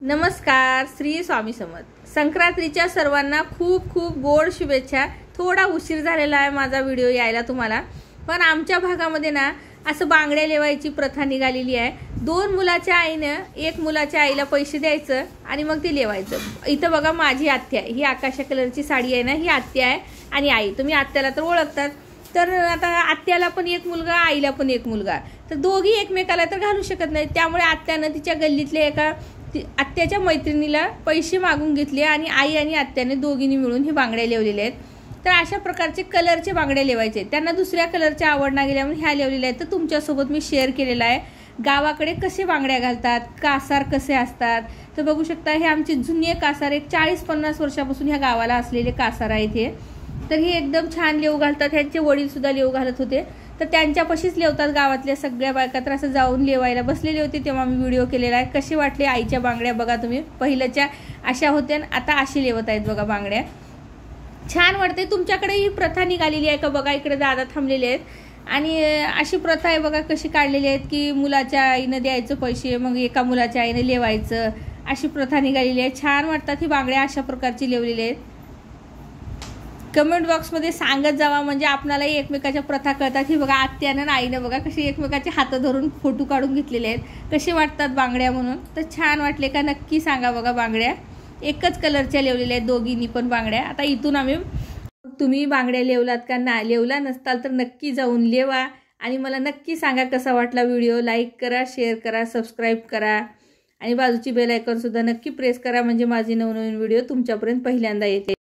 नमस्कार, श्री स्वामी समर्थ। संक्रांतीच्या सर्वांना खूप खूप गोड शुभेच्छा। थोडा उशीर झालेला आहे माझा व्हिडिओ यायला तुम्हाला, पण आमच्या भागामध्ये ना असं बांगड्या लेवायची प्रथा निघालेली आहे। दोन मुलाच्या आईनं एक मुलाच्या आईला पैसे द्यायचं आणि मग ते लेवायचं। इथं बघा माझी आत्या आहे, ही आकाशा कलरची साडी आहे ना, ही आत्या आहे आणि आई, तुम्ही आत्याला तर ओळखतात। तर आता आत्याला पण एक मुलगा, आईला पण एक मुलगा, तर दोघी एकमेकाला तर घालू शकत नाही। त्यामुळे आत्यानं तिच्या गल्लीतल्या एका आत्याच्या मैत्रिणीला पैसे मागून घेतले आणि आई आणि आत्याने दोघींनी मिळून हे बांगड्या लेवलेले आहेत। तर अशा प्रकारचे कलरचे बांगड्या लेवायचे, त्यांना दुसऱ्या कलरची आवड ना गेल्यामुळे ह्या लेवलेल्या आहेत। तर तुमच्यासोबत मी शेअर केलेला आहे गावाकडे कसे बांगड्या घालतात, कासार कसे असतात। तर बघू शकता हे आमचे जुने कासार, एक 40-50 वर्षापासून ह्या गावाला असलेले कासार आहेत हे। तर हे एकदम छान लेव घालतात, ह्यांचे वडील सुद्धा लेव घालत होते, तर त्यांच्यापाशीच लेवतात गावातल्या सगळ्या बायका। तर असं जाऊन लेवायला बसलेले होते तेव्हा मी व्हिडिओ केलेला आहे। कशी वाटली आईच्या बांगड्या बघा तुम्ही, पहिल्याच्या अशा होत्या आता अशी लेवत आहेत बघा बांगड्या, छान वाटते। तुमच्याकडे ही प्रथा निघालेली आहे का बघा, इकडे दादा थांबलेले आहेत आणि अशी प्रथा आहे बघा कशी काढलेली आहेत की मुलाच्या आईनं द्यायचं पैसे, मग एका मुलाच्या आईने लेवायचं, अशी प्रथा निघालेली आहे। छान वाटतात ही बांगड्या अशा प्रकारची लेवलेली आहेत। कमेंट बॉक्समध्ये सांगत जावा, म्हणजे आपल्याला एकमेकाच्या प्रथा कळतात। ही बघा आत्यानं आणि आईनं बघा कशी एकमेकाचे हात धरून फोटो काढून घेतलेले आहेत, कसे वाटतात बांगड्या म्हणून। तर छान वाटले का नक्की सांगा बघा। बांगड्या एकच कलरच्या लेवलेल्या आहेत दोघींनी पण बांगड्या। आता इथून आम्ही, तुम्ही बांगड्या लेवलात का ना, लेवला नसताल तर नक्की जाऊन लेवा आणि मला नक्की सांगा कसा वाटला व्हिडिओ। लाईक करा, शेअर करा, सबस्क्राईब करा आणि बाजूची बेल आयकॉन सुद्धा नक्की प्रेस करा, म्हणजे माझे नवनवीन व्हिडिओ तुमच्यापर्यंत पहिल्यांदा येते।